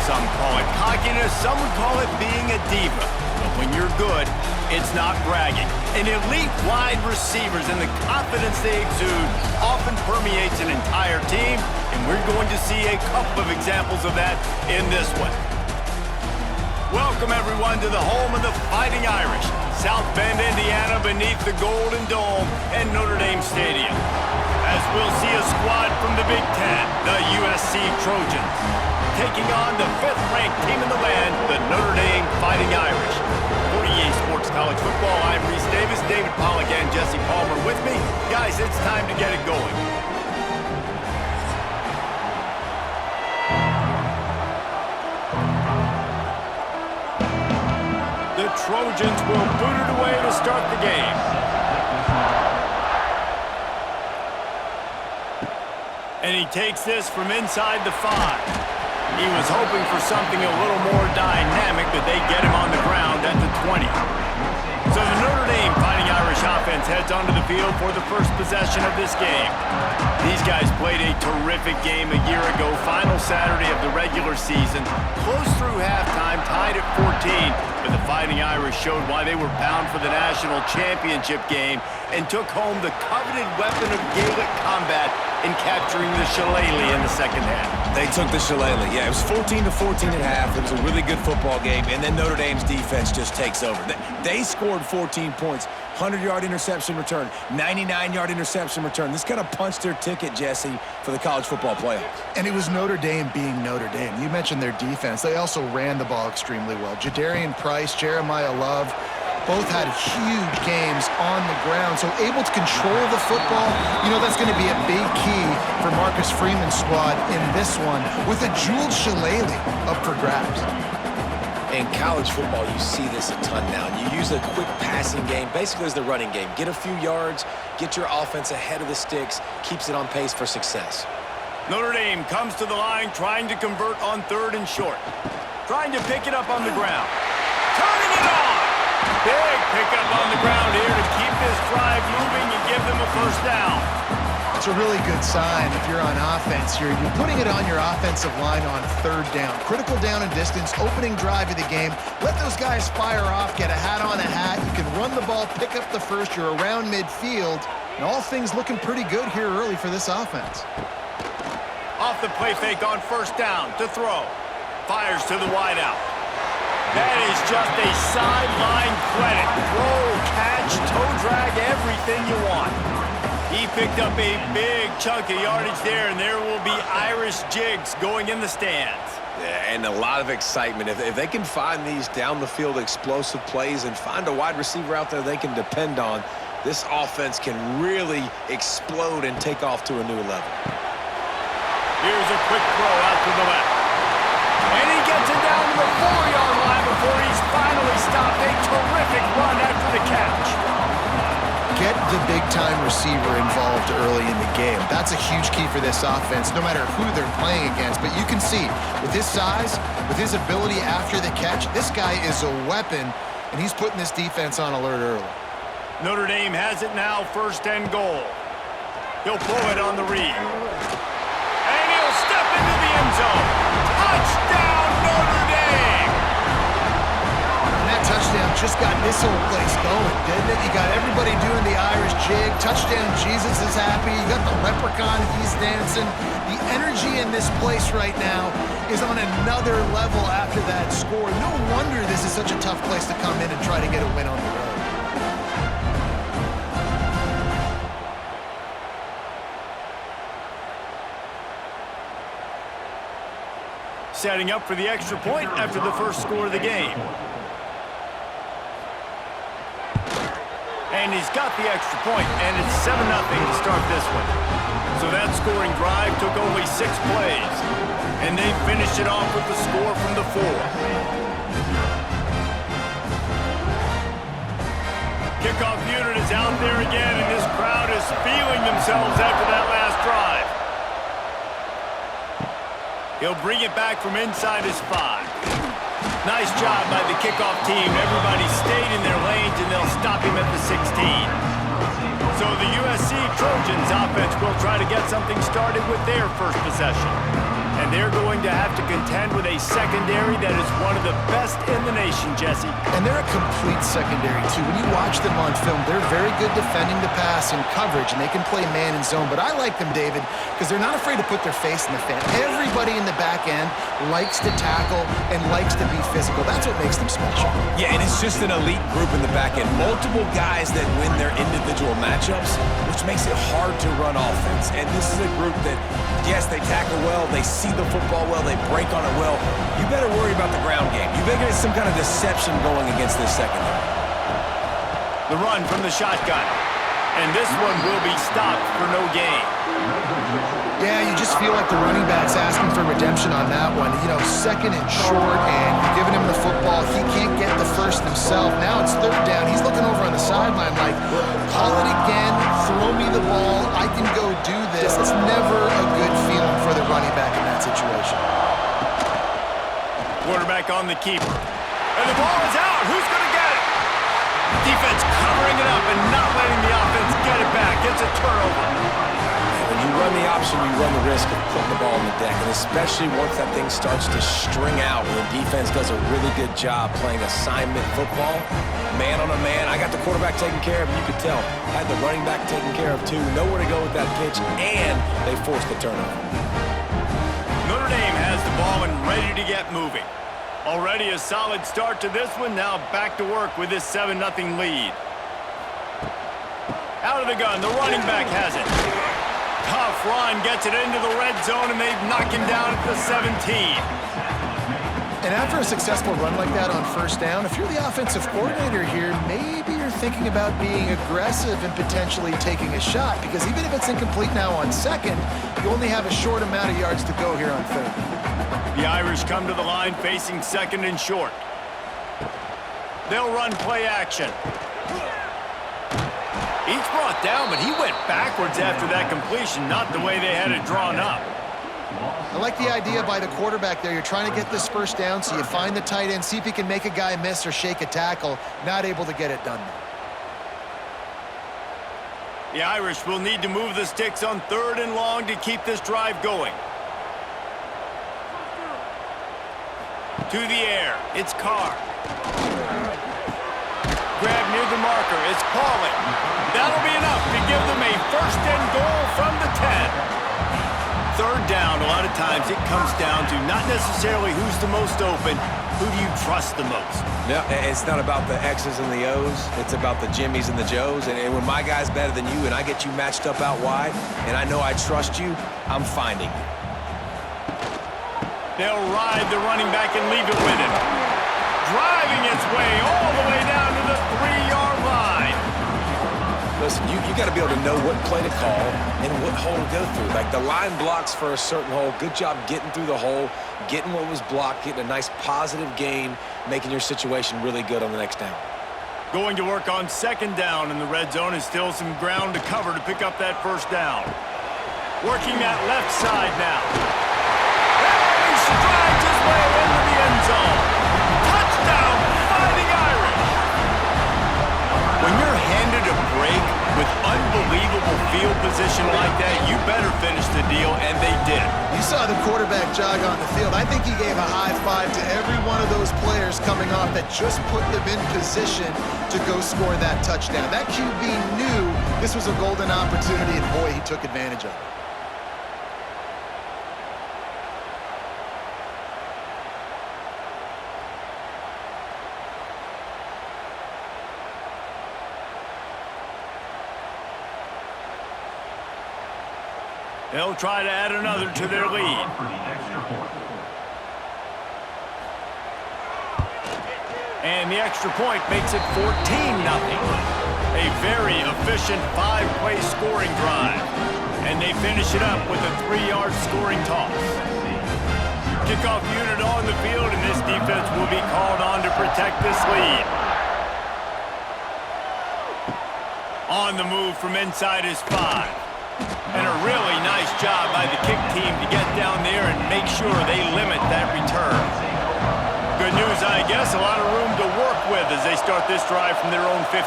Some call it cockiness, some would call it being a diva. But when you're good, it's not bragging. An elite wide receivers and the confidence they exude often permeates an entire team, and we're going to see a couple of examples of that in this one. Welcome, everyone, to the home of the Fighting Irish, South Bend, Indiana, beneath the Golden Dome and Notre Dame Stadium. As we'll see a squad from the Big Ten, the USC Trojans, taking on the 5th-ranked team in the land, the Notre Dame Fighting Irish. For EA Sports College Football, I'm Reese Davis, David Pollack, and Jesse Palmer with me. Guys, it's time to get it going. The Trojans will boot it away to start the game. And he takes this from inside the 5. He was hoping for something a little more dynamic, but they get him on the ground at the 20. So the Notre Dame Fighting Irish offense heads onto the field for the first possession of this game. These guys played a terrific game a year ago, final Saturday of the regular season. Close through halftime, tied at 14, but the Fighting Irish showed why they were bound for the national championship game and took home the coveted weapon of Gaelic combat in capturing the shillelagh in the second half. They took the shillelagh. Yeah, it was 14-14 at half. It was a really good football game, and then Notre Dame's defense just takes over. They scored 14 points, 100-yard interception return, 99-yard interception return. This kind of punched their ticket, Jesse, for the college football playoffs. And it was Notre Dame being Notre Dame. You mentioned their defense. They also ran the ball extremely well. Jadarian Price, Jeremiah Love, both had huge games on the ground, so able to control the football. You know, that's going to be a big key for Marcus Freeman's squad in this one, with a jeweled shillelagh up for grabs. In college football, you see this a ton now. You use a quick passing game, basically as the running game. Get a few yards, get your offense ahead of the sticks, keeps it on pace for success. Notre Dame comes to the line trying to convert on 3rd and short. Trying to pick it up on the ground. Turning it on! Big pickup on the ground here to keep this drive moving and give them a first down. It's a really good sign if you're on offense. You're putting it on your offensive line on 3rd down. Critical down and distance, opening drive of the game. Let those guys fire off, get a hat on a hat. You can run the ball, pick up the first. You're around midfield. And all things looking pretty good here early for this offense. Off the play fake on 1st down to throw. Fires to the wideout. That is just a sideline credit. Throw, catch, toe drag, everything you want. He picked up a big chunk of yardage there, and there will be Irish jigs going in the stands. Yeah, and a lot of excitement. If they can find these down-the-field explosive plays and find a wide receiver out there they can depend on, this offense can really explode and take off to a new level. Here's a quick throw out to the left. And he gets it down to the 4-yard line before he's finally stopped. A terrific run after the catch. Get the big-time receiver involved early in the game. That's a huge key for this offense, no matter who they're playing against. But you can see, with his size, with his ability after the catch, this guy is a weapon, and he's putting this defense on alert early. Notre Dame has it now, 1st and goal. He'll pull it on the read. And he'll step into the end zone. Touchdown, Notre Dame! And that touchdown just got this whole place going, didn't it? You got everybody doing the Irish jig. Touchdown, Jesus is happy. You got the leprechaun, he's dancing. The energy in this place right now is on another level after that score. No wonder this is such a tough place to come in and try to get a win on the road. Setting up for the extra point after the first score of the game. And he's got the extra point, and it's 7-0 to start this one. So that scoring drive took only 6 plays, and they finished it off with the score from the 4. Kickoff unit is out there again, and this crowd is feeling themselves after that last drive. He'll bring it back from inside his 5. Nice job by the kickoff team. Everybody stayed in their lanes, and they'll stop him at the 16. So the USC Trojans offense will try to get something started with their first possession. And they're going to have to contend with a secondary that is one of the best in the nation, Jesse. And they're a complete secondary, too. When you watch them on film, they're very good defending the pass and coverage, and they can play man and zone. But I like them, David, because they're not afraid to put their face in the fan. Everybody in the back end likes to tackle and likes to be physical. That's what makes them special. Yeah, and it's just an elite group in the back end. Multiple guys that win their individual matchups, which makes it hard to run offense. And this is a group that, yes, they tackle well, they see the football well, they break on it well. You better worry about the ground game. You better get some kind of deception going against this secondary. The run from the shotgun. And this one will be stopped for no gain. Yeah, you just feel like the running back's asking for redemption on that one. You know, second and short, and you're giving him the football. He can't get the first himself. Now it's third down. He's looking over on the sideline like, call it again, throw me the ball, I can go do this. It's never a good feeling for the running back in that situation. Quarterback on the keeper. And the ball is out. Who's going to get it? Defense covering it up and not letting the offense get it back. It's a turnover. When you run the option, you run the risk of putting the ball on the deck, and especially once that thing starts to string out when the defense does a really good job playing assignment football, man on a man. I got the quarterback taken care of, and you could tell. I had the running back taken care of, too. Nowhere to go with that pitch, and they forced the turnover. Notre Dame has the ball and ready to get moving. Already a solid start to this one. Now back to work with this 7-0 lead. Out of the gun, the running back has it. Tough run, gets it into the red zone, and they knock him down at the 17. And after a successful run like that on first down, if you're the offensive coordinator here, maybe you're thinking about being aggressive and potentially taking a shot, because even if it's incomplete now on second, you only have a short amount of yards to go here on third. The Irish come to the line facing second and short. They'll run play action. He's brought down, but he went backwards after that completion, not the way they had it drawn up. I like the idea by the quarterback there. You're trying to get this first down, so you find the tight end, see if he can make a guy miss or shake a tackle. Not able to get it done. The Irish will need to move the sticks on third and long to keep this drive going. To the air, it's Carr. Grab near the marker, it's Pauling. That'll be enough to give them a first and goal from the 10. Third down, a lot of times it comes down to not necessarily who's the most open, who do you trust the most? No, it's not about the X's and the O's. It's about the Jimmies and the Joes. And when my guy's better than you and I get you matched up out wide and I know I trust you, I'm finding you. They'll ride the running back and leave it with him. Driving its way all the way down to the 3-yard line. Listen, you got to be able to know what play to call and what hole to go through. Like the line blocks for a certain hole. Good job getting through the hole, getting what was blocked, getting a nice positive gain, making your situation really good on the next down. Going to work on second down in the red zone is still some ground to cover to pick up that first down. Working that left side now. And he strides his way into the end zone. Touchdown, Fighting Irish! When you're handed a break with unbelievable field position like that, you better finish the deal, and they did. You saw the quarterback jog on the field. I think he gave a high five to every one of those players coming off that just put them in position to go score that touchdown. That QB knew this was a golden opportunity, and boy, he took advantage of it. They'll try to add another to their lead. And the extra point makes it 14-0. A very efficient 5-play scoring drive. And they finish it up with a 3-yard scoring toss. Kickoff unit on the field, and this defense will be called on to protect this lead. On the move from inside his 5. And a really nice job by the kick team to get down there and make sure they limit that return. Good news, I guess, a lot of room to work with as they start this drive from their own 15.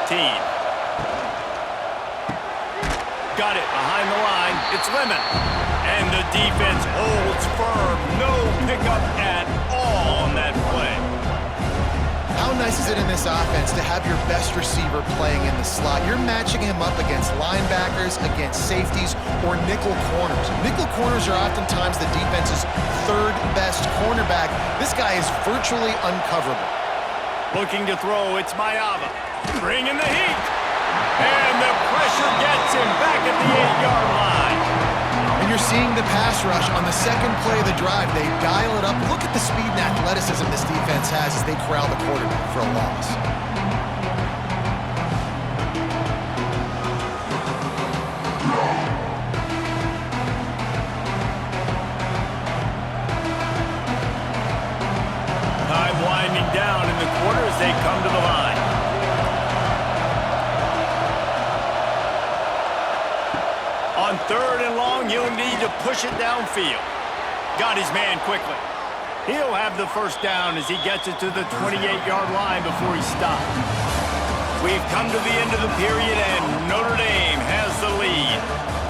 got it behind the line. It's Lemon. And the defense holds firm. No pickup at all on that play. How nice is it in this offense to have your best receiver playing in the slot? You're matching him up against linebackers, against safeties, or nickel corners. Nickel corners are oftentimes the defense's third best cornerback. This guy is virtually uncoverable. Looking to throw, it's Mayava. Bringing the heat. And the pressure gets him back at the 8-yard line. And you're seeing the pass rush on the second play of the drive. They dial it up. Look at the speed and athleticism this defense has as they corral the quarterback for a loss. Time winding down in the quarter as they come to the line. On 3rd and long, he'll need to push it downfield. Got his man quickly. He'll have the first down as he gets it to the 28-yard line before he stops. We've come to the end of the period, and Notre Dame has the lead.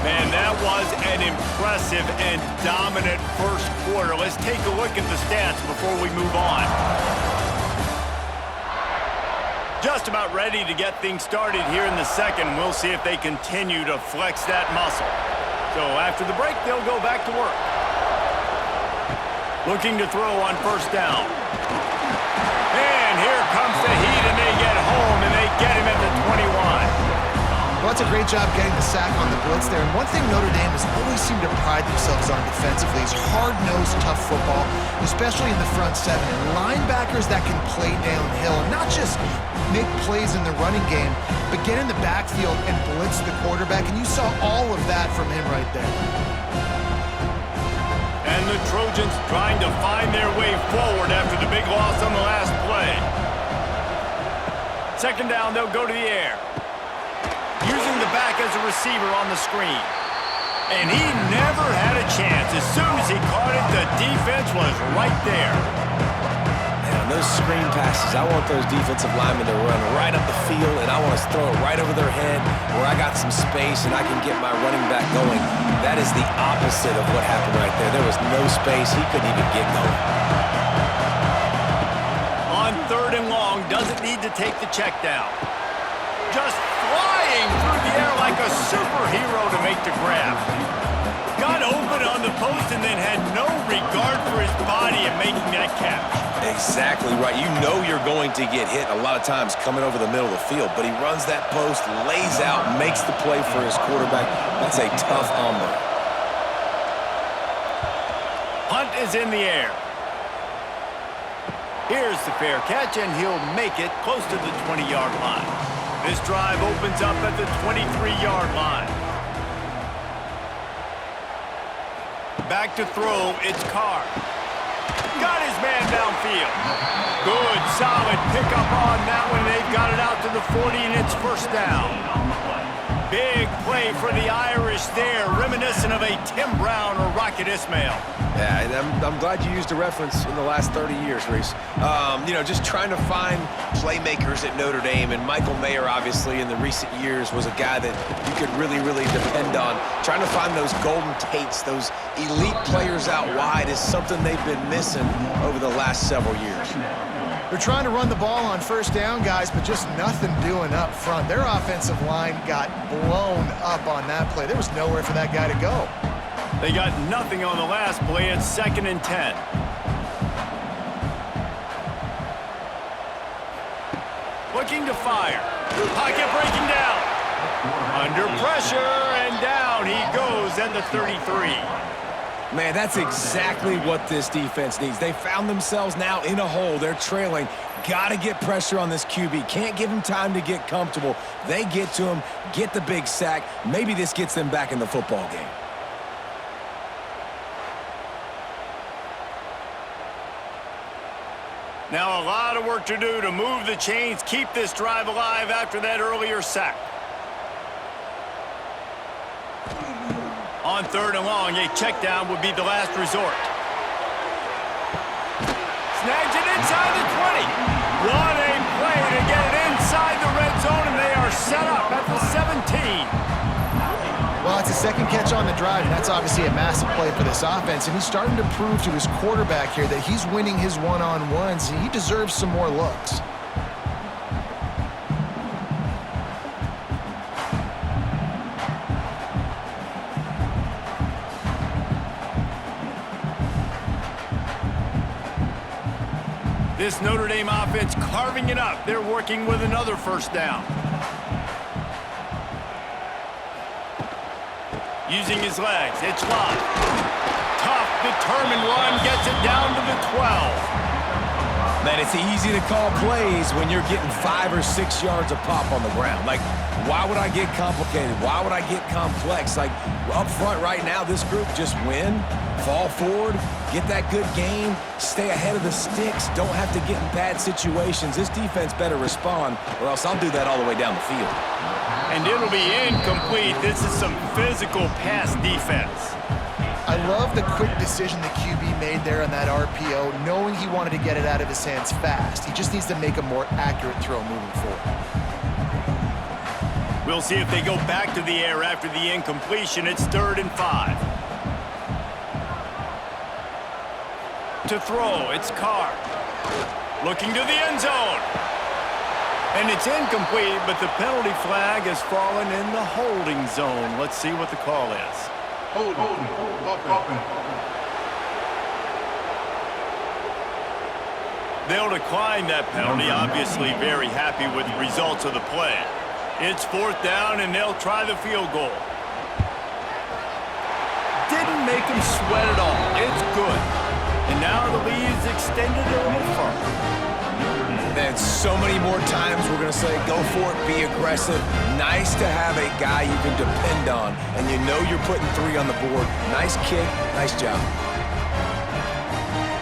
Man, that was an impressive and dominant first quarter. Let's take a look at the stats before we move on. Just about ready to get things started here in the second. We'll see if they continue to flex that muscle. So after the break, they'll go back to work. Looking to throw on first down. And here comes the heat, and they get home, and they get him at the 21. Well, that's a great job getting the sack on the blitz there. And one thing Notre Dame has always seemed to pride themselves on defensively is hard-nosed, tough football, especially in the front seven. And linebackers that can play downhill and not just make plays in the running game, but get in the backfield and blitz the quarterback. And you saw all of that from him right there. And the Trojans trying to find their way forward after the big loss on the last play. Second down, they'll go to the air. Using the back as a receiver on the screen. And he never had a chance. As soon as he caught it, the defense was right there. Man, those screen passes, I want those defensive linemen to run right up the field, and I want to throw it right over their head where I got some space and I can get my running back going. That is the opposite of what happened right there. There was no space. He couldn't even get going. On 3rd and long, doesn't need to take the check down. Just flying through the air like a superhero to make the grab. Got open on the post and then had no regard for his body in making that catch. Exactly right. You know you're going to get hit a lot of times coming over the middle of the field, but he runs that post, lays out, makes the play for his quarterback. That's a tough hombre. Hunt is in the air. Here's the fair catch, and he'll make it close to the 20-yard line. This drive opens up at the 23-yard line. Back to throw, it's Carr. Got his man downfield. Good, solid pickup on that one. They've got it out to the 40, and it's first down. Big play for the Irish there, reminiscent of a Tim Brown or Rocket Ismail. Yeah, I'm glad you used a reference in the last 30 years, Reese. You know, just trying to find playmakers at Notre Dame, and Michael Mayer, obviously, in the recent years was a guy that you could really, really depend on. Trying to find those golden Tates, those elite players out wide is something they've been missing over the last several years. They're trying to run the ball on first down, guys, but just nothing doing up front. Their offensive line got blown up on that play. There was nowhere for that guy to go. They got nothing on the last play. It's 2nd and 10. Looking to fire. Pocket breaking down. Under pressure, and down he goes at the 33. Man, that's exactly what this defense needs. They found themselves now in a hole. They're trailing. Got to get pressure on this QB. Can't give him time to get comfortable. They get to him, get the big sack. Maybe this gets them back in the football game. Now a lot of work to do to move the chains, keep this drive alive after that earlier sack. On 3rd and long, a check down would be the last resort. Snags it inside the 20. What a play to get it inside the red zone, and they are set up at the 17. Well, second catch on the drive, and that's obviously a massive play for this offense, and he's starting to prove to his quarterback here that he's winning his one-on-ones, and he deserves some more looks. This Notre Dame offense carving it up. They're working with another first down. Using his legs, it's locked. Tough, determined run, gets it down to the 12. Man, it's easy to call plays when you're getting 5 or 6 yards a pop on the ground. Like, why would I get complicated? Why would I get complex? Like, up front right now, this group just win, fall forward, get that good game, stay ahead of the sticks, don't have to get in bad situations. This defense better respond, or else I'll do that all the way down the field. And it'll be incomplete. This is some physical pass defense. I love the quick decision the QB made there on that RPO, knowing he wanted to get it out of his hands fast. He just needs to make a more accurate throw moving forward. We'll see if they go back to the air after the incompletion. It's 3rd and 5. To throw, it's Carr. Looking to the end zone. And it's incomplete, but the penalty flag has fallen in the holding zone. Let's see what the call is. They'll decline that penalty, obviously very happy with the results of the play. It's 4th down, and they'll try the field goal. Didn't make him sweat at all. It's good. And now the lead is extended a little further. Man, so many more times we're going to say, go for it, be aggressive. Nice to have a guy you can depend on, and you know you're putting 3 on the board. Nice kick, nice job.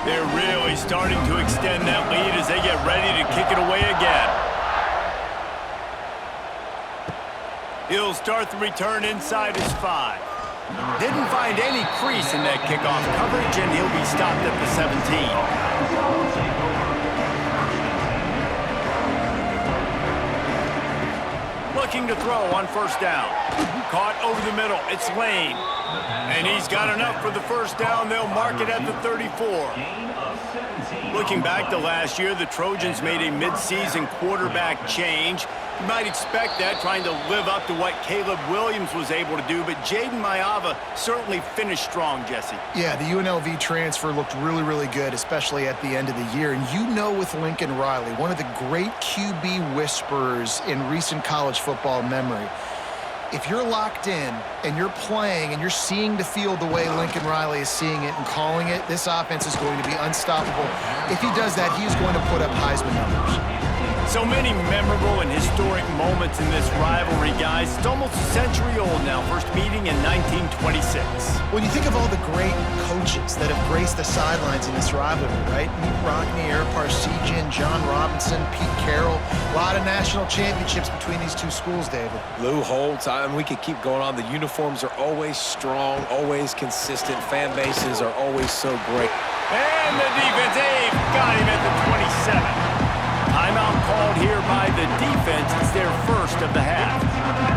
They're really starting to extend that lead as they get ready to kick it away again. He'll start the return inside his 5. Didn't find any crease in that kickoff coverage, and he'll be stopped at the 17. Looking to throw on 1st down. Caught over the middle. It's Lane. And he's got enough for the 1st down. They'll mark it at the 34. Looking back to last year, the Trojans made a midseason quarterback change. You might expect that, trying to live up to what Caleb Williams was able to do, but Jaden Maiava certainly finished strong, Jesse. Yeah, the UNLV transfer looked really, really good, especially at the end of the year. And you know, with Lincoln Riley, one of the great QB whisperers in recent college football memory, if you're locked in and you're playing and you're seeing the field the way Lincoln Riley is seeing it and calling it, this offense is going to be unstoppable. If he does that, he's going to put up Heisman numbers. So many memorable and historic moments in this rivalry, guys. It's almost a century old now. First meeting in 1926. When you think of all the great coaches that have graced the sidelines in this rivalry, right? Meet Rockne, Eric Parsegian, John Robinson, Pete Carroll. A lot of national championships between these two schools, David. Lou Holtz, we could keep going on. The uniforms are always strong, always consistent. Fan bases are always so great. And the defense, got him at the 27. Timeout called here by the defense. It's their first of the half.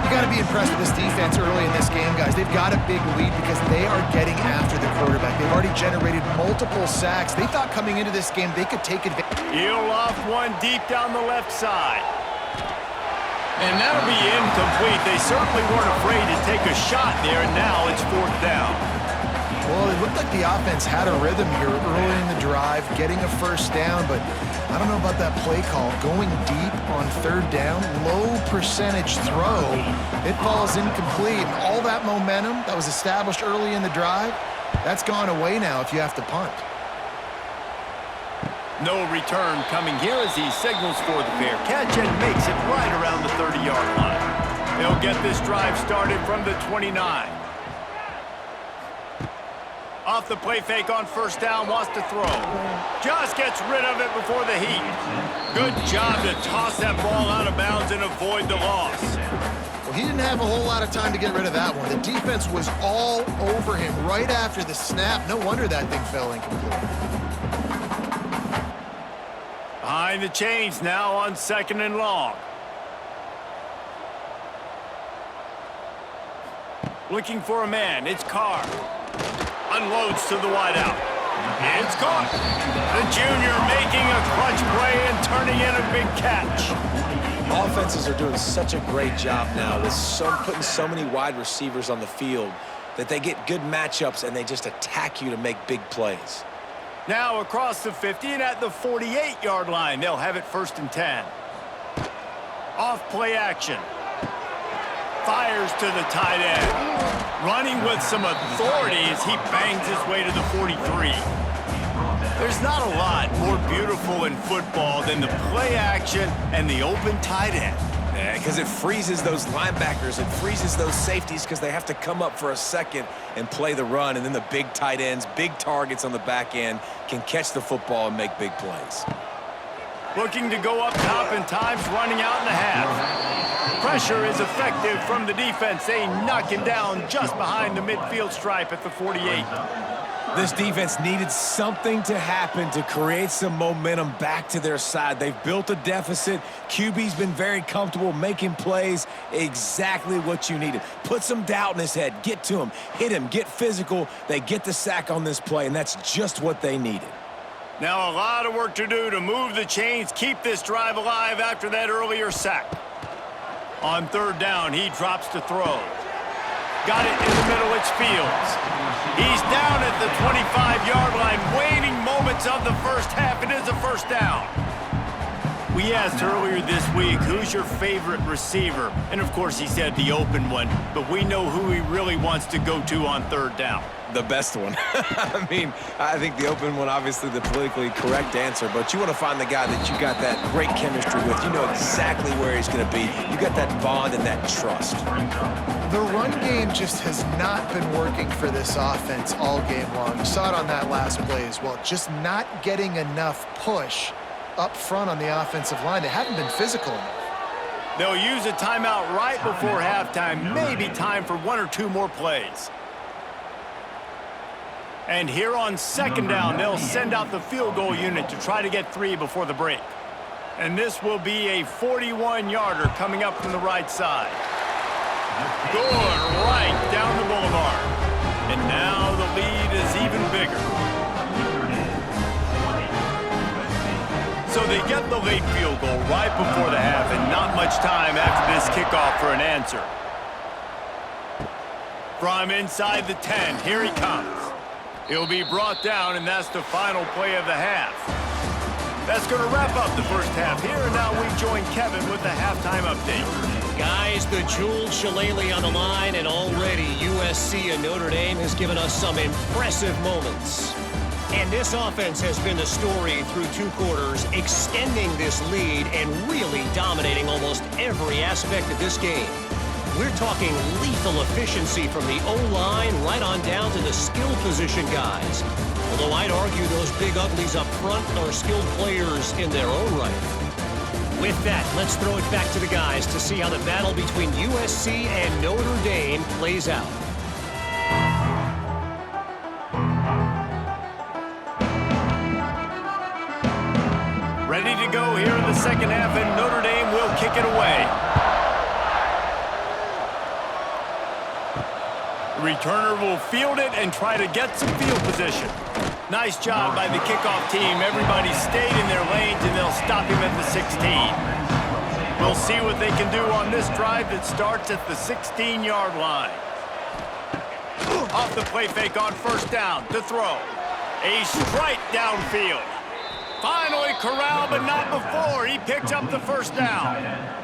You got to be impressed with this defense early in this game, guys. They've got a big lead because they are getting after the quarterback. They've already generated multiple sacks. They thought coming into this game they could take advantage. He'll loft one deep down the left side. And that'll be incomplete. They certainly weren't afraid to take a shot there, and now it's 4th down. Well, it looked like the offense had a rhythm here early in the drive, getting a 1st down, but I don't know about that play call. Going deep on 3rd down, low percentage throw, it falls incomplete. And all that momentum that was established early in the drive, that's gone away now if you have to punt. No return coming here as he signals for the fair catch and makes it right around the 30-yard line. They'll get this drive started from the 29. Off the play fake on 1st down, wants to throw. Just gets rid of it before the heat. Good job to toss that ball out of bounds and avoid the loss. Well, he didn't have a whole lot of time to get rid of that one. The defense was all over him right after the snap. No wonder that thing fell incomplete. Behind the chains now on 2nd and long. Looking for a man. It's Carr. Unloads to the wideout. It's caught. The junior making a clutch play and turning in a big catch. Offenses are doing such a great job now with putting so many wide receivers on the field that they get good matchups and they just attack you to make big plays. Now across the 50 and at the 48-yard line, they'll have it 1st and 10. Off play action. Fires to the tight end. Running with some authority as he bangs his way to the 43. There's not a lot more beautiful in football than the play action and the open tight end. Yeah, because it freezes those linebackers. It freezes those safeties because they have to come up for a second and play the run. And then the big tight ends, big targets on the back end can catch the football and make big plays. Looking to go up top in times, running out in the half. Pressure is effective from the defense. They knock him down just behind the midfield stripe at the 48. This defense needed something to happen to create some momentum back to their side. They've built a deficit. QB's been very comfortable making plays. Exactly what you needed. Put some doubt in his head. Get to him. Hit him. Get physical. They get the sack on this play, and that's just what they needed. Now a lot of work to do to move the chains, keep this drive alive after that earlier sack. On 3rd down, he drops to throw. Got it in the middle, it's Fields. He's down at the 25-yard line, waning moments of the first half. It is a 1st down. We asked earlier this week, who's your favorite receiver? And of course he said the open one, but we know who he really wants to go to on 3rd down. The best one. I mean, I think the open one, obviously the politically correct answer, but you want to find the guy that you got that great chemistry with. You know exactly where he's going to be. You got that bond and that trust. The run game just has not been working for this offense all game long. You saw it on that last play as well. Just not getting enough push up front on the offensive line. They haven't been physical enough. They'll use a timeout right before halftime. Maybe time for 1 or 2 more plays. And here on 2nd down, they'll send out the field goal unit to try to get 3 before the break. And this will be a 41-yarder coming up from the right side. Good right down the boulevard. And now the lead is even bigger. So they get the late field goal right before the half and not much time after this kickoff for an answer. From inside the 10, here he comes. He'll be brought down, and that's the final play of the half. That's going to wrap up the first half here, and now we join Kevin with the halftime update. Guys, the jeweled shillelagh on the line, and already USC and Notre Dame has given us some impressive moments. And this offense has been the story through 2 quarters, extending this lead and really dominating almost every aspect of this game. We're talking lethal efficiency from the O-line right on down to the skill position guys. Although I'd argue those big uglies up front are skilled players in their own right. With that, let's throw it back to the guys to see how the battle between USC and Notre Dame plays out. Ready to go here in the second half, and Notre Dame will kick it away. The returner will field it and try to get some field position. Nice job by the kickoff team. Everybody stayed in their lanes, and they'll stop him at the 16. We'll see what they can do on this drive that starts at the 16-yard line. Off the play fake on 1st down to throw. A strike downfield. Finally corralled, but not before. He picks up the 1st down.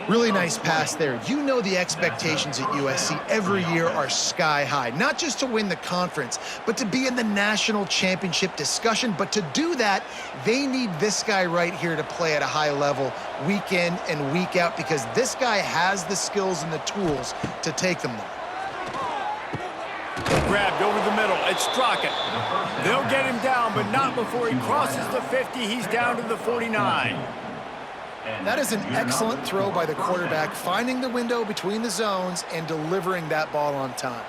Really nice pass there. You know the expectations at USC every year are sky high. Not just to win the conference, but to be in the national championship discussion. But to do that, they need this guy right here to play at a high level week in and week out, because this guy has the skills and the tools to take them there. Grabbed over the middle. It's Straka. They'll get him down, but not before he crosses the 50. He's down to the 49. That is an excellent throw by the quarterback, finding the window between the zones and delivering that ball on time.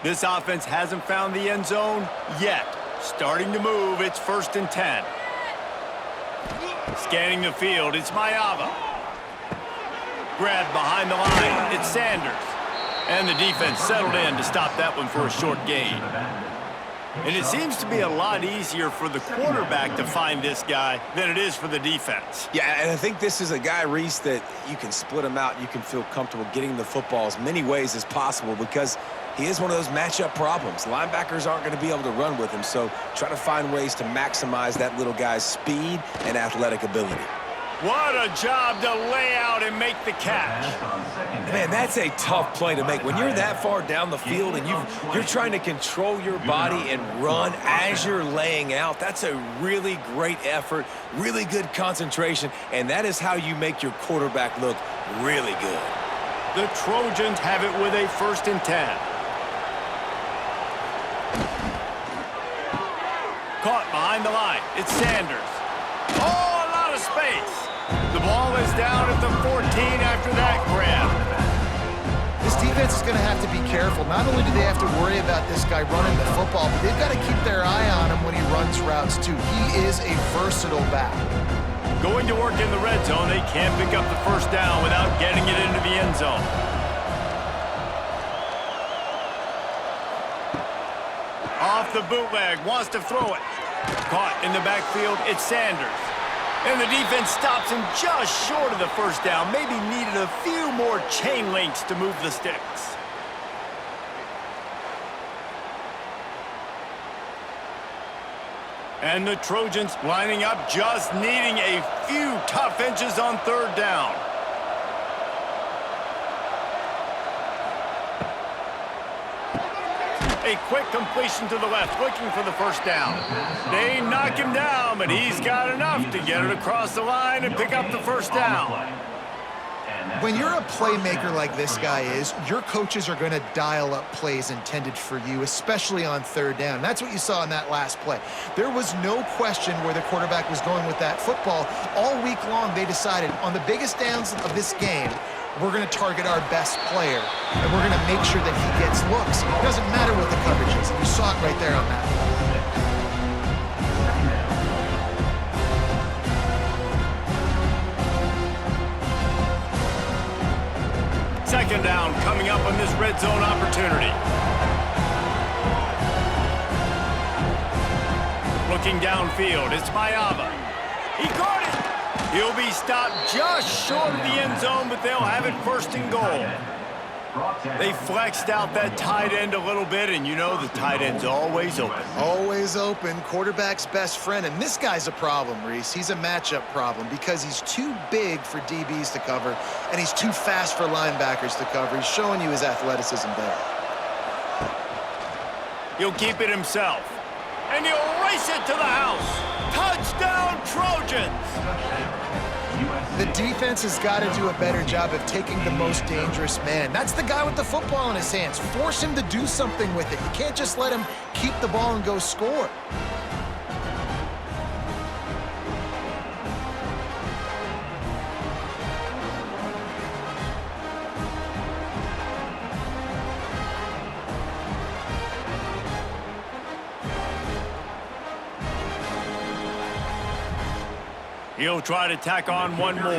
This offense hasn't found the end zone yet. Starting to move. It's 1st and 10. Scanning the field. It's Mayava. grab behind the line. It's Sanders. And the defense settled in to stop that one for a short gain. And it seems to be a lot easier for the quarterback to find this guy than it is for the defense. Yeah, and I think this is a guy, Reese, that you can split him out. You can feel comfortable getting the football as many ways as possible because he is one of those matchup problems. Linebackers aren't going to be able to run with him, so try to find ways to maximize that little guy's speed and athletic ability. What a job to lay out and make the catch. Man, that's a tough play to make. When you're that far down the field and you're trying to control your body and run as you're laying out, that's a really great effort, really good concentration, and that is how you make your quarterback look really good. The Trojans have it with a 1st and 10. Caught behind the line. It's Sanders. Oh, a lot of space. The ball is down at the 14 after that grab. This defense is going to have to be careful. Not only do they have to worry about this guy running the football, but they've got to keep their eye on him when he runs routes, too. He is a versatile back. Going to work in the red zone, they can't pick up the 1st down without getting it into the end zone. Off the bootleg, wants to throw it. Caught in the backfield, it's Sanders. And the defense stops him just short of the 1st down. Maybe needed a few more chain links to move the sticks. And the Trojans lining up, just needing a few tough inches on 3rd down. A quick completion to the left, looking for the 1st down. They knock him down, but he's got enough to get it across the line and pick up the 1st down. When you're a playmaker like this guy is, your coaches are going to dial up plays intended for you, especially on 3rd down. That's what you saw in that last play. There was no question where the quarterback was going with that football. All week long, they decided on the biggest downs of this game, we're going to target our best player, and we're going to make sure that he gets looks. It doesn't matter what the coverage is. You saw it right there on that play. 2nd down coming up on this red zone opportunity. Looking downfield, it's Mayava. He caught it! He'll be stopped just short of the end zone, but they'll have it 1st and goal. They flexed out that tight end a little bit, and you know the tight end's always open. Always open, quarterback's best friend. And this guy's a problem, Reese. He's a matchup problem because he's too big for DBs to cover, and he's too fast for linebackers to cover. He's showing you his athleticism there. He'll keep it himself, and he'll race it to the house. Touchdown, Trojans! The defense has got to do a better job of taking the most dangerous man. That's the guy with the football in his hands. Force him to do something with it. You can't just let him keep the ball and go score. He'll try to tack on one more.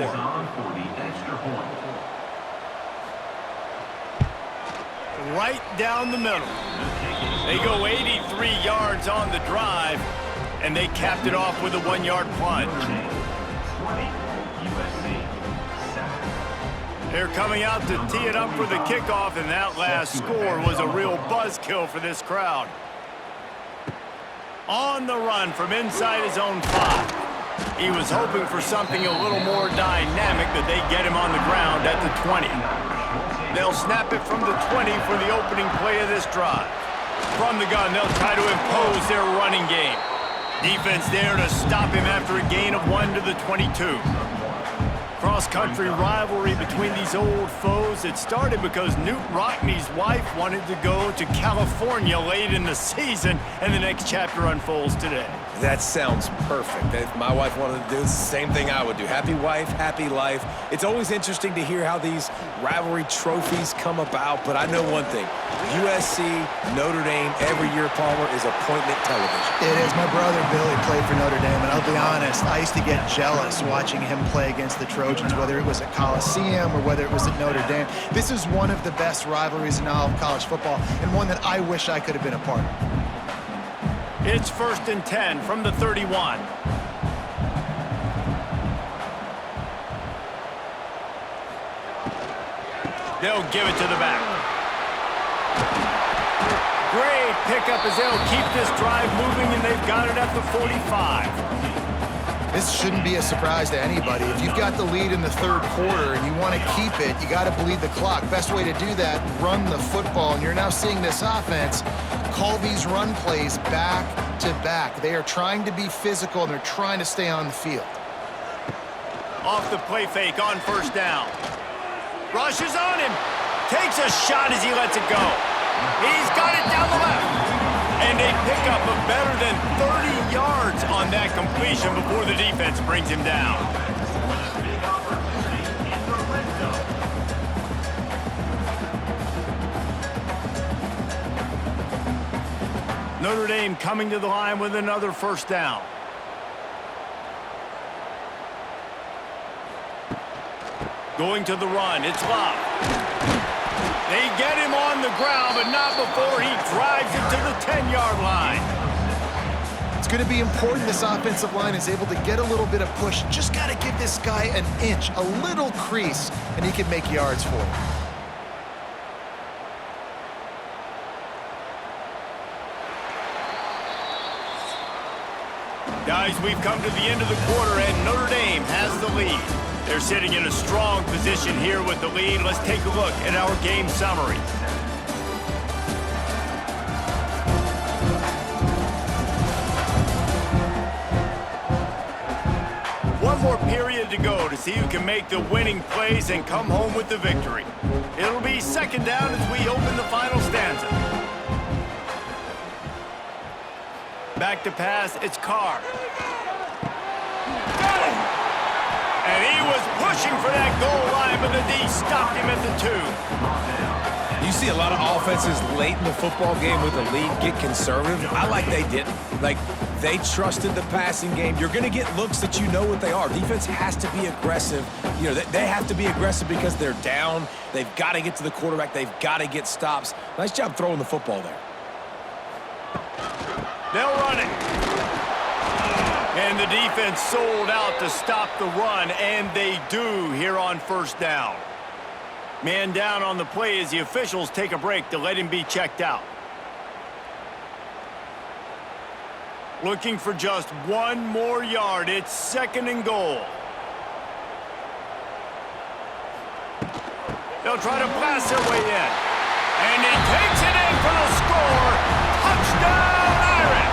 Right down the middle. They go 83 yards on the drive, and they capped it off with a 1-yard plunge. They're coming out to tee it up for the kickoff, and that last score was a real buzzkill for this crowd. On the run from inside his own 5. He was hoping for something a little more dynamic, but they get him on the ground at the 20. They'll snap it from the 20 for the opening play of this drive. From the gun, they'll try to impose their running game. Defense there to stop him after a gain of 1 to the 22. Cross-country rivalry between these old foes. It started because Newt Rockney's wife wanted to go to California late in the season, and the next chapter unfolds today. That sounds perfect. If my wife wanted to do the same thing I would do. Happy wife, happy life. It's always interesting to hear how these rivalry trophies come about, but I know one thing. USC, Notre Dame, every year, Palmer, is appointment television. It is. My brother Billy played for Notre Dame, and I'll be honest, I used to get jealous watching him play against the Trojans, whether it was at Coliseum or whether it was at Notre Dame. This is one of the best rivalries in all of college football, and one that I wish I could have been a part of. It's 1st and 10 from the 31. They'll give it to the back. Great pickup as they'll keep this drive moving, and they've got it at the 45. This shouldn't be a surprise to anybody. If you've got the lead in the third quarter and you want to keep it, you got to bleed the clock. Best way to do that, run the football. And you're now seeing this offense call these run plays back to back. They are trying to be physical, and they're trying to stay on the field. Off the play fake on 1st down. Rushes on him. Takes a shot as he lets it go. He's got it down the left. And a pickup of better than 30 yards on that completion before the defense brings him down. Notre Dame coming to the line with another 1st down. Going to the run, it's Love. They get him on the ground, but not before he drives it to the 10-yard line. It's going to be important this offensive line is able to get a little bit of push. Just got to give this guy an inch, a little crease, and he can make yards for it. Guys, we've come to the end of the quarter, and Notre Dame has the lead. They're sitting in a strong position here with the lead. Let's take a look at our game summary. One more period to go to see who can make the winning plays and come home with the victory. It'll be 2nd down as we open the final stanza. Back to pass, it's Carr. Got it! And he was pushing for that goal line, but the D stopped him at the 2. You see a lot of offenses late in the football game with the lead get conservative. I like they didn't. Like, they trusted the passing game. You're going to get looks that you know what they are. Defense has to be aggressive. You know, they have to be aggressive because they're down. They've got to get to the quarterback. They've got to get stops. Nice job throwing the football there. They'll run it. And the defense sold out to stop the run, and they do here on 1st down. Man down on the play as the officials take a break to let him be checked out. Looking for just one more yard. It's 2nd and goal. They'll try to blast their way in. And he takes it in for the score. Touchdown, Irish!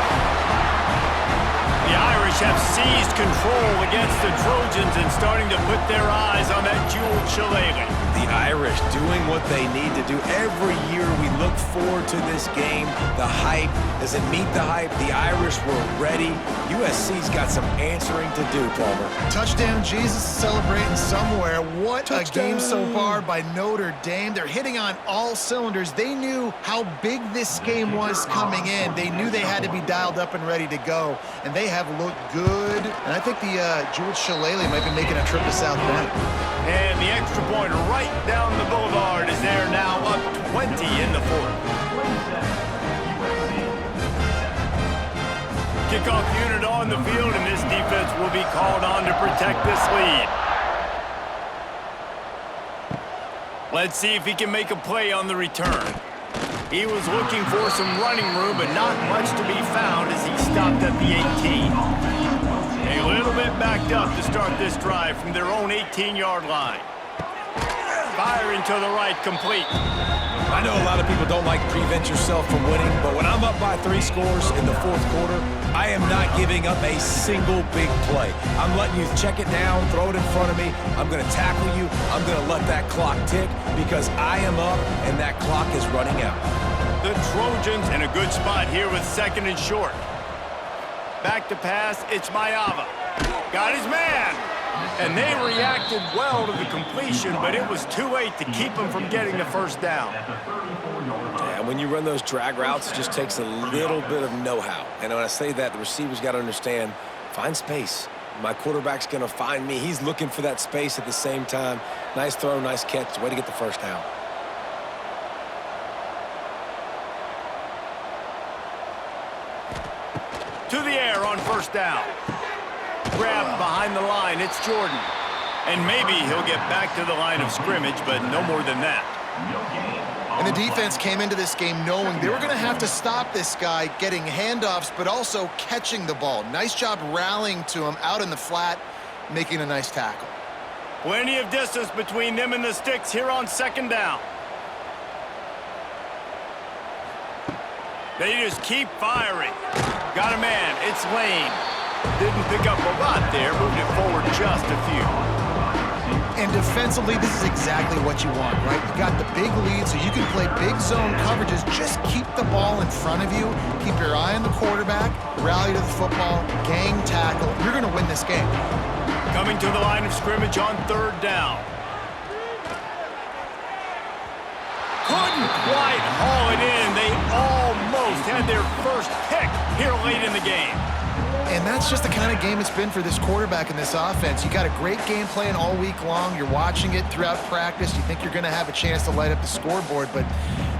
The Irish have seized control against the Trojans and starting to put their eyes on that jeweled shillelagh. The Irish doing what they need to do. Every year we look forward to this game. The hype, does it meet the hype? The Irish were ready. USC's got some answering to do, Palmer. Touchdown, Jesus is celebrating somewhere. What Touchdown. A game so far by Notre Dame. They're hitting on all cylinders. They knew how big this game was coming in. They knew they had to be dialed up and ready to go, and they have looked good. And I think the jeweled shillelagh might be making a trip to South Bend. And the extra point right down the boulevard is there now, up 20 in the 4th. Kickoff unit on the field, and this defense will be called on to protect this lead. Let's see if he can make a play on the return. He was looking for some running room, but not much to be found as he stopped at the 18. A little bit backed up to start this drive from their own 18-yard line. Firing to the right, complete. I know a lot of people don't like prevent yourself from winning, but when I'm up by 3 scores in the 4th quarter, I am not giving up a single big play. I'm letting you check it down, throw it in front of me. I'm going to tackle you. I'm going to let that clock tick because I am up and that clock is running out. The Trojans in a good spot here with 2nd and short. Back to pass, it's Mayava. Got his man. And they reacted well to the completion, but it was too late to keep him from getting the first down. Yeah, when you run those drag routes, it just takes a little bit of know-how. And when I say that, the receiver's got to understand, find space. My quarterback's going to find me. He's looking for that space at the same time. Nice throw, nice catch. Way to get the first down. To the air on first down. Grabbed behind the line, it's Jordan. And maybe he'll get back to the line of scrimmage, but no more than that. And the defense came into this game knowing they were going to have to stop this guy getting handoffs, but also catching the ball. Nice job rallying to him out in the flat, making a nice tackle. Plenty of distance between them and the sticks here on second down. They just keep firing. Got a man, it's Lane. Didn't pick up a lot there, moved it forward just a few. And defensively, this is exactly what you want, right? You got the big lead, so you can play big zone coverages. Just keep the ball in front of you. Keep your eye on the quarterback. Rally to the football. Gang tackle. You're going to win this game. Coming to the line of scrimmage on third down. Couldn't quite haul it in. They almost had their first pick here late in the game. And that's just the kind of game it's been for this quarterback and this offense. You got a great game plan all week long. You're watching it throughout practice. You think you're going to have a chance to light up the scoreboard, but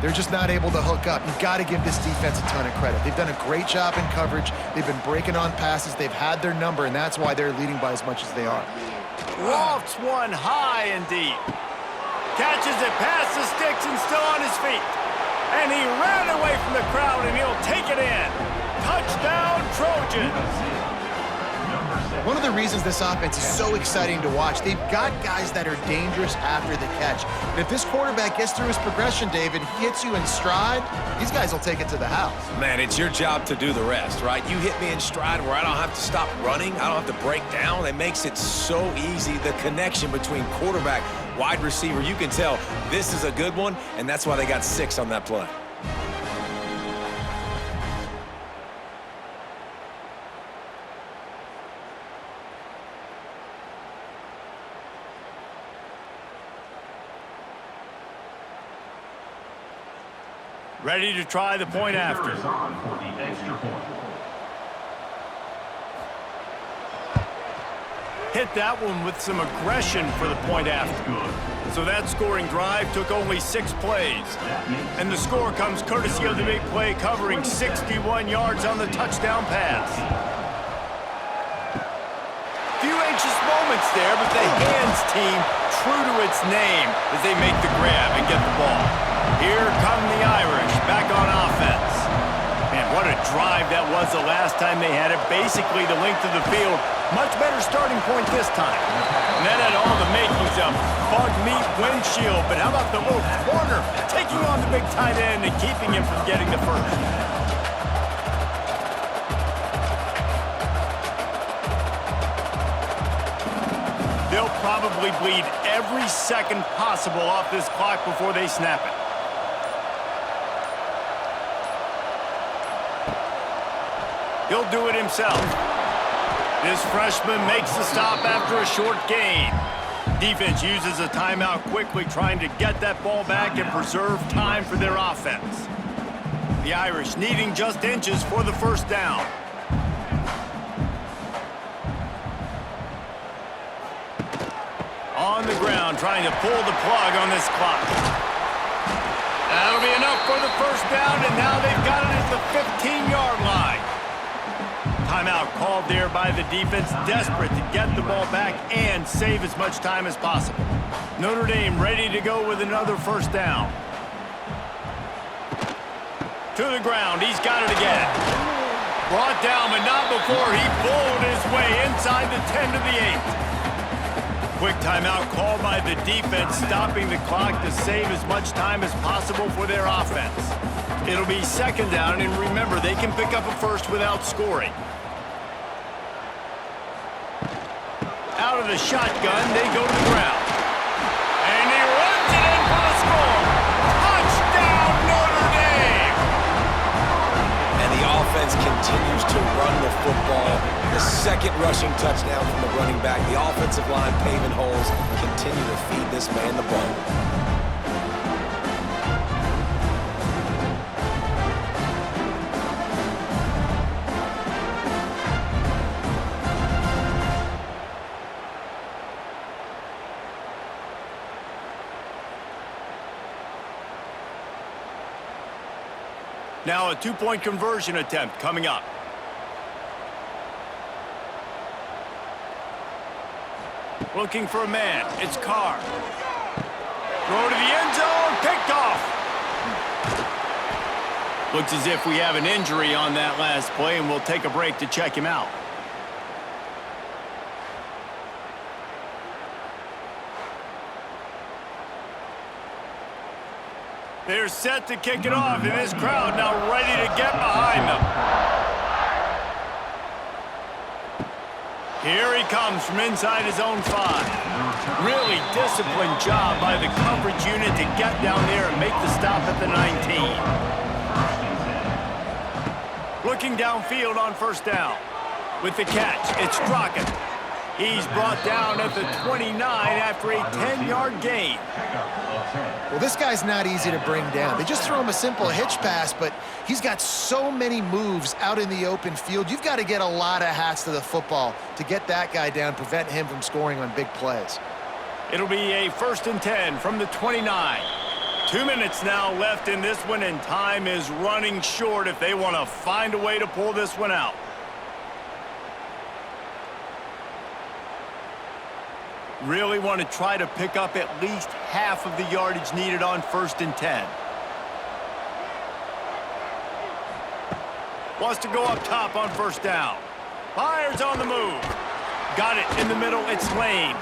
they're just not able to hook up. You've got to give this defense a ton of credit. They've done a great job in coverage. They've been breaking on passes. They've had their number, and that's why they're leading by as much as they are. Lofts one high and deep. Catches it past the sticks and still on his feet. And he ran away from the crowd, and he'll take it in. Touchdown, Trojans. One of the reasons this offense is so exciting to watch, they've got guys that are dangerous after the catch. And if this quarterback gets through his progression, David, he hits you in stride, these guys will take it to the house. Man, it's your job to do the rest, right? You hit me in stride where I don't have to stop running. I don't have to break down. It makes it so easy. The connection between quarterback, wide receiver, you can tell this is a good one, and that's why they got 6 on that play. Ready to try the point after. Hit that one with some aggression for the point after. So that scoring drive took only 6 plays. And the score comes courtesy of the big play covering 61 yards on the touchdown pass. Few anxious moments there, but the hands team true to its name as they make the grab and get the ball. Here come the Irish back on offense. Man, what a drive that was the last time they had it. Basically the length of the field. Much better starting point this time. And that had all the makings of bug meat windshield. But how about the little corner taking on the big tight end and keeping him from getting the first? They'll probably bleed every second possible off this clock before they snap it. He'll do it himself. This freshman makes the stop after a short gain. Defense uses a timeout quickly, trying to get that ball back and preserve time for their offense. The Irish needing just inches for the first down. On the ground, trying to pull the plug on this clock. That'll be enough for the first down, and now they've got it at the 15-yard line. Timeout called there by the defense, desperate to get the ball back and save as much time as possible. Notre Dame ready to go with another first down. To the ground, he's got it again. Brought down, but not before he bowled his way inside the 10 to the 8. Quick timeout called by the defense, stopping the clock to save as much time as possible for their offense. It'll be second down, and remember, they can pick up a first without scoring. Out of the shotgun, they go to the ground. And he runs it in for the score. Touchdown, Notre Dame! And the offense continues to run the football. The second rushing touchdown from the running back. The offensive line paving holes. Continue to feed this man the ball. Now a two-point conversion attempt coming up. Looking for a man. It's Carr. Throw to the end zone. Picked off. Looks as if we have an injury on that last play, and we'll take a break to check him out. They're set to kick it off, and this crowd now ready to get behind them. Here he comes from inside his own 5. Really disciplined job by the coverage unit to get down there and make the stop at the 19. Looking downfield on first down. With the catch, it's Crockett. He's brought down at the 29 after a 10-yard gain. Well, this guy's not easy to bring down. They just throw him a simple hitch pass, but he's got so many moves out in the open field. You've got to get a lot of hats to the football to get that guy down, prevent him from scoring on big plays. It'll be a 1st and 10 from the 29. 2 minutes now left in this one, and time is running short if they want to find a way to pull this one out. Really want to try to pick up at least half of the yardage needed on 1st and 10. Wants to go up top on first down. Fires on the move. Got it in the middle. It's Lane.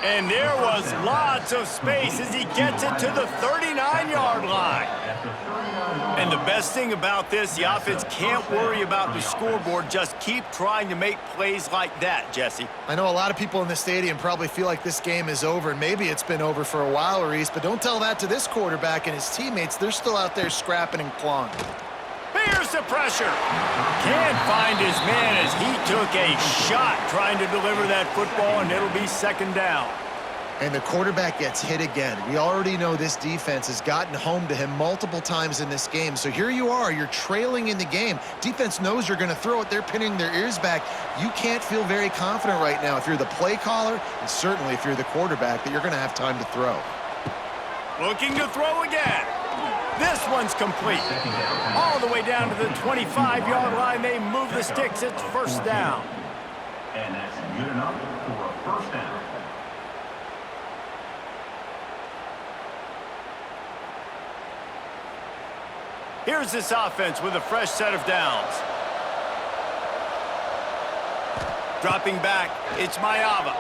And there was lots of space as he gets it to the 39-yard line. And the best thing about this, the offense can't worry about the scoreboard. Just keep trying to make plays like that, Jesse. I know a lot of people in the stadium probably feel like this game is over, and maybe it's been over for a while, Reese, but don't tell that to this quarterback and his teammates. They're still out there scrapping and clawing. Here's the pressure. Can't find his man as he took a shot trying to deliver that football, and it'll be 2nd down. And the quarterback gets hit again. We already know this defense has gotten home to him multiple times in this game. So here you are, you're trailing in the game. Defense knows you're going to throw it. They're pinning their ears back. You can't feel very confident right now if you're the play caller, and certainly if you're the quarterback, that you're going to have time to throw. Looking to throw again. This one's complete. All the way down to the 25-yard line. They move the sticks. It's 1st down. And that's good enough for a 1st down. Here's this offense with a fresh set of downs. Dropping back, it's Mayava.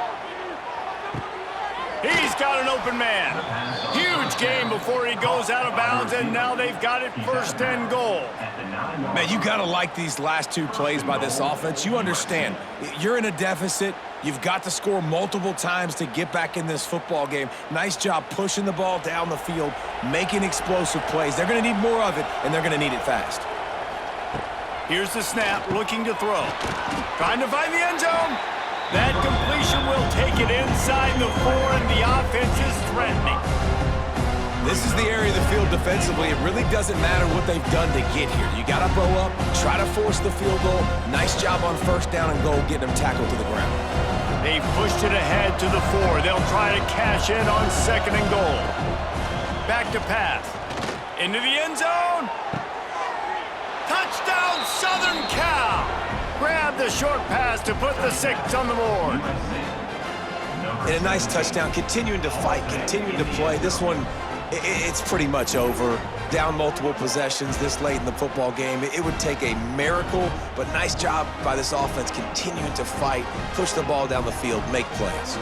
He's got an open man. Huge game before he goes out of bounds, and now they've got it 1st and goal. Man, you got to like these last 2 plays by this offense. You understand, you're in a deficit. You've got to score multiple times to get back in this football game. Nice job pushing the ball down the field, making explosive plays. They're going to need more of it, and they're going to need it fast. Here's the snap, looking to throw. Trying to find the end zone. That completion will take it inside the 4, and the offense is threatening. This is the area of the field defensively. It really doesn't matter what they've done to get here. You got to bow up, try to force the field goal. Nice job on 1st down and goal, getting them tackled to the ground. They've pushed it ahead to the 4. They'll try to cash in on 2nd and goal. Back to pass. Into the end zone. Touchdown, Southern Cal. Grab the short pass to put the 6 on the board. And a nice touchdown, continuing to fight, continuing to play. This one, it's pretty much over. Down multiple possessions this late in the football game. It would take a miracle, but nice job by this offense continuing to fight, push the ball down the field, make plays.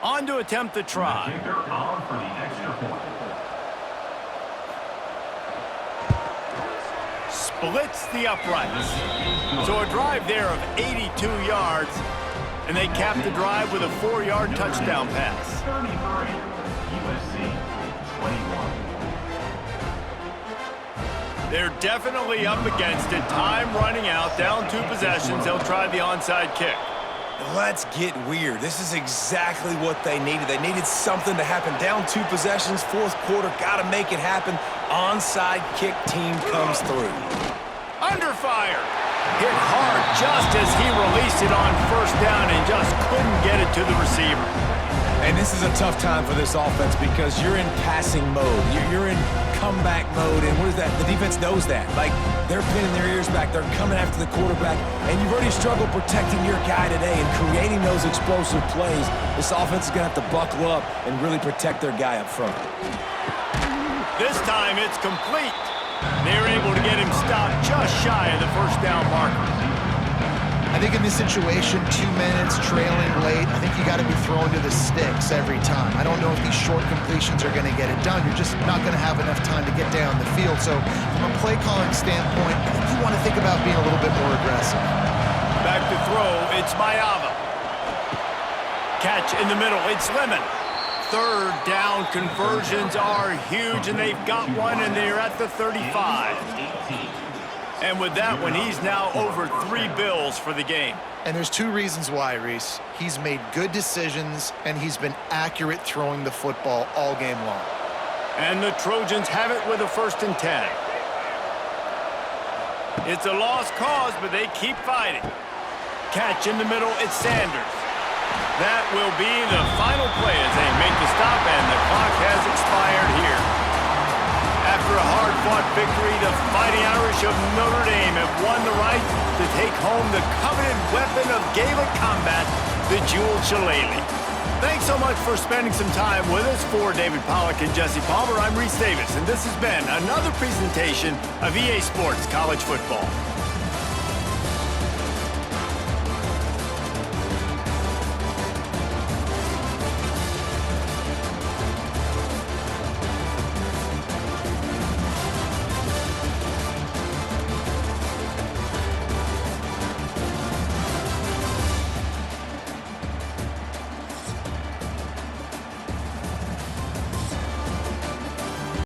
On to attempt the try. Kicker on for the extra point. blitz the uprights. So a drive there of 82 yards, and they cap the drive with a 4-yard touchdown pass. 33, USC 21. They're definitely up against it. Time running out, down 2 possessions. They'll try the onside kick. Let's get weird. This is exactly what they needed. They needed something to happen. Down 2 possessions, 4th quarter, got to make it happen. Onside kick team comes through. Under fire. Hit hard just as he released it on 1st down and just couldn't get it to the receiver. And this is a tough time for this offense because you're in passing mode. You're in comeback mode, and what is that? The defense knows that. Like, they're pinning their ears back. They're coming after the quarterback, and you've already struggled protecting your guy today and creating those explosive plays. This offense is going to have to buckle up and really protect their guy up front. This time it's complete. They're able to get him stopped just shy of the 1st down marker. I think in this situation, 2 minutes, trailing late, I think you got to be thrown to the sticks every time. I don't know if these short completions are going to get it done. You're just not going to have enough time to get down the field. So from a play calling standpoint, I think you want to think about being a little bit more aggressive. Back to throw, it's Mayava. Catch in the middle, it's Lemon. 3rd down conversions are huge, and they've got one, and they're at the 35. And with that one, he's now over 3 bills for the game. And there's 2 reasons why, Reese. He's made good decisions, and he's been accurate throwing the football all game long. And the Trojans have it with a 1st and 10. It's a lost cause, but they keep fighting. Catch in the middle, it's Sanders. That will be the final play as they make the stop, and the clock has expired here. After a hard-fought victory, the Fighting Irish of Notre Dame have won the right to take home the coveted weapon of Gaelic combat, the jeweled shillelagh. Thanks so much for spending some time with us. For David Pollack and Jesse Palmer, I'm Reese Davis, and this has been another presentation of EA Sports College Football.